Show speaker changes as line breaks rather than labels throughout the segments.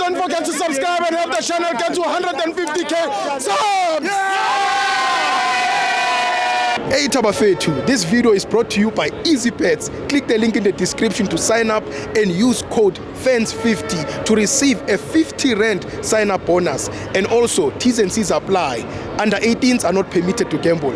don't forget to subscribe and help the channel get to 150k subs. Hey Tabafetu, this video is brought to you by EASYBET. Click the link in the description to sign up and use code FANS50 to receive a 50 rand sign up bonus. And also, T&Cs apply. Under 18s are not permitted to gamble.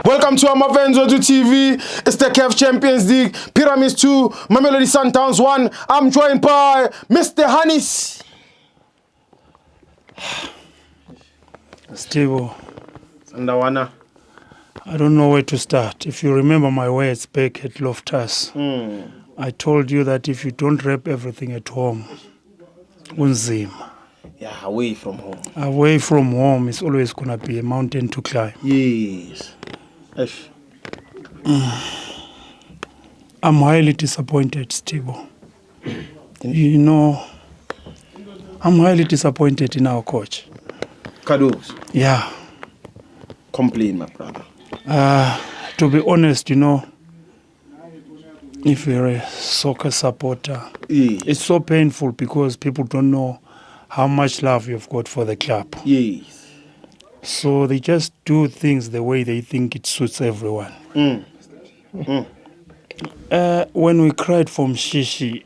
Welcome to our FANS Wethu TV. It's the CAF Champions League, Pyramids 2, Mamelodi Sundowns 1. I'm joined by Mr. Hannes.
Steve,
Sandawana.
I don't know where to start. If you remember my words back at Loftus, I told you that if you don't wrap everything at home, unzima.
Yeah, away from home.
Away from home is always going to be a mountain to climb.
Yes.
I'm highly disappointed, Steve. You know, I'm highly disappointed in our coach.
Kados.
Yeah.
Complain, my brother.
To be honest, you know, if you're a soccer supporter, it's so painful because people don't know how much love you've got for the club.
Yes.
So they just do things the way they think it suits everyone. When we cried for Mshishi,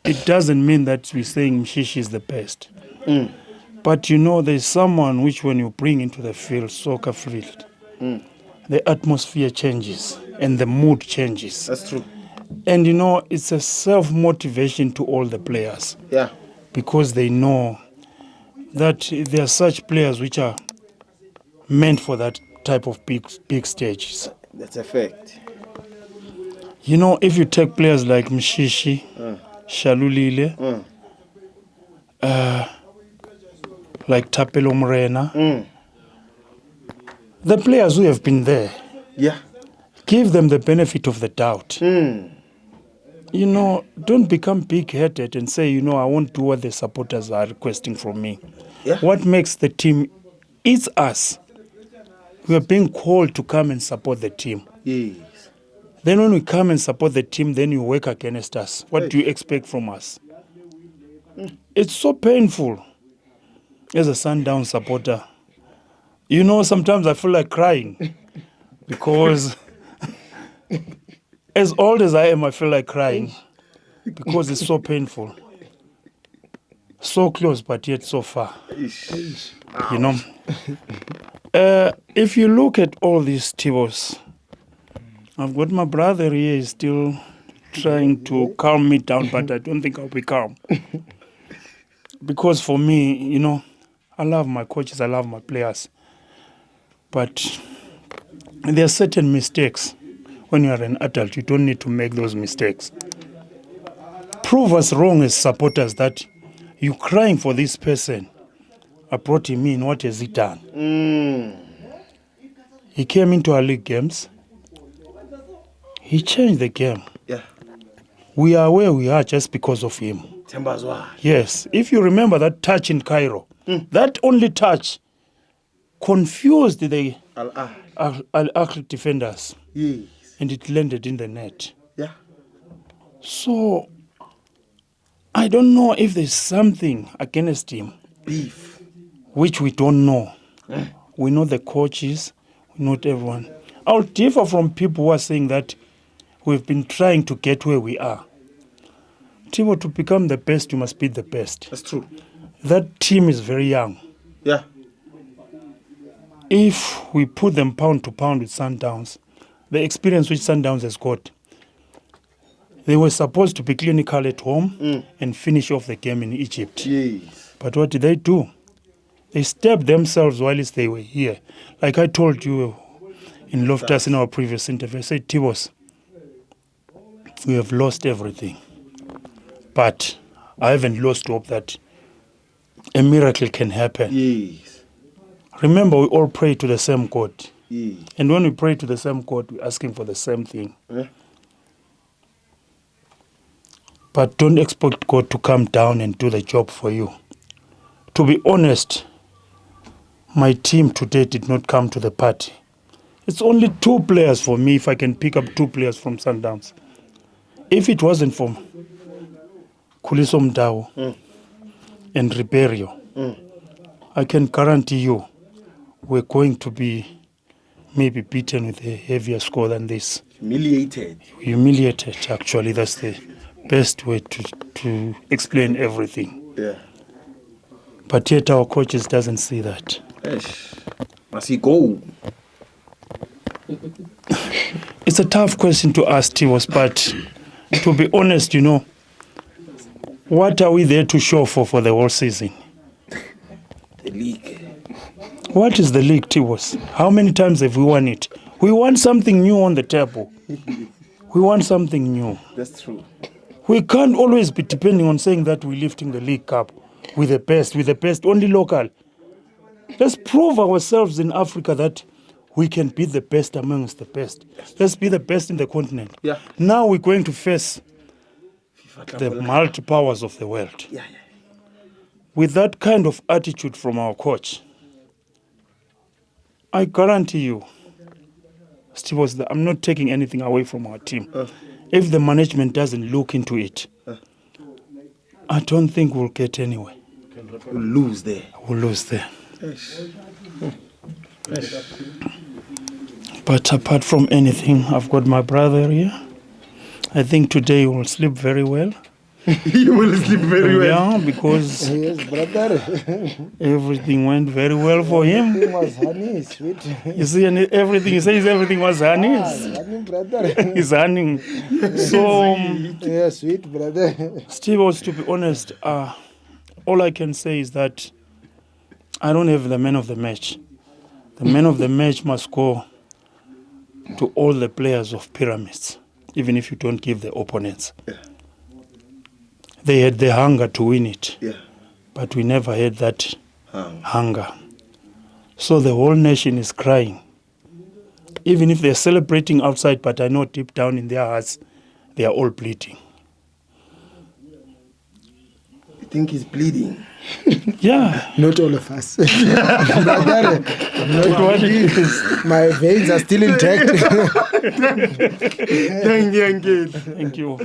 it doesn't mean that we're saying Mshishi is the best. But you know, there's someone which when you bring into the field, soccer field, the atmosphere changes and the mood changes.
That's true.
And you know, it's a self-motivation to all the players.
Yeah.
Because they know that there are such players which are meant for that type of big stages.
That's a fact.
You know, if you take players like Mshishi, Shalulile, like Tapelo Mrena, the players who have been there, give them the benefit of the doubt. You know, don't become big-headed and say, you know, I won't do what the supporters are requesting from me. What makes the team, it's us. We are being called to come and support the team.
Yes.
Then when we come and support the team, then you work against us. What do you expect from us? It's so painful as a Sundowns supporter. You know, sometimes I feel like crying because as old as I am, I feel like crying because it's so painful. So close, but yet so far. You know? If you look at all these tables, I've got my brother here, he's still trying to calm me down, but I don't think I'll be calm. Because for me, you know, I love my coaches, I love my players. But there are certain mistakes. When you are an adult, you don't need to make those mistakes. Prove us wrong as supporters that you're crying for this person. I brought him in, what has he done? He came into our league games. He changed the game.
Yeah.
We are where we are just because of him. Yes. If you remember that touch in Cairo, that only touch confused the Al-Ahly defenders.
Yes.
And it landed in the net.
Yeah.
So, I don't know if there's something against him.
Beef.
Which we don't know. We know the coaches, we know everyone. I'll differ from people who are saying that we've been trying to get where we are. Tivo, to become the best, you must be the best.
That's true.
That team is very young.
Yeah.
If we put them pound to pound with Sundowns, the experience which Sundowns has got, they were supposed to be clinical at home and finish off the game in Egypt.
Yes.
But what did they do? They stabbed themselves while they were here. Like I told you in Loftus in our previous interview, I said, Tibos, we have lost everything. But I haven't lost hope that a miracle can happen.
Yes.
Remember, we all pray to the same God.
Yes.
And when we pray to the same God, we're asking for the same thing. But don't expect God to come down and do the job for you. To be honest, my team today did not come to the party. It's only 2 players for me if I can pick up 2 players from Sundowns. If it wasn't for Khuliso Mdau and Ribeiro, I can guarantee you we're going to be maybe beaten with a heavier score than this. Humiliated, actually. That's the best way to explain everything.
Yeah.
But yet our coaches doesn't see that.
Must he go?
It's a tough question to ask, Tivos, but to be honest, what are we there to show for the whole season?
The league.
What is the league, Tivos? How many times have we won it? We want something new on the table. We want something new.
That's true.
We can't always be depending on saying that we're lifting the league cup with the best, only local. Let's prove ourselves in Africa that we can be the best amongst the best. Let's be the best in the continent.
Yeah.
Now we're going to face the multi-powers of the world.
Yeah.
With that kind of attitude from our coach, I guarantee you, Steve, I'm not taking anything away from our team. If the management doesn't look into it, I don't think we'll get anywhere.
We'll lose there.
We'll lose there. But apart from anything, I've got my brother here. I think today he will sleep very well.
You will sleep very well.
Yeah, because
Yes, brother.
everything went very well for him.
Everything was honey, sweet.
You see, and everything, he says everything was honey.
Honey, brother.
He's honey. So,
Yeah, sweet, brother.
Steve, to be honest, all I can say is that I don't have the man of the match. The man of the match must go to all the players of Pyramids, even if you don't give the opponents.
Yeah.
They had the hunger to win it,
Yeah.
but we never had that hunger. So the whole nation is crying. Even if they're celebrating outside, but I know deep down in their hearts, they are all bleeding.
You think he's bleeding?
Yeah.
Not all of us. Brother, not
What it
me.
is.
My veins are still intact.
Thank you.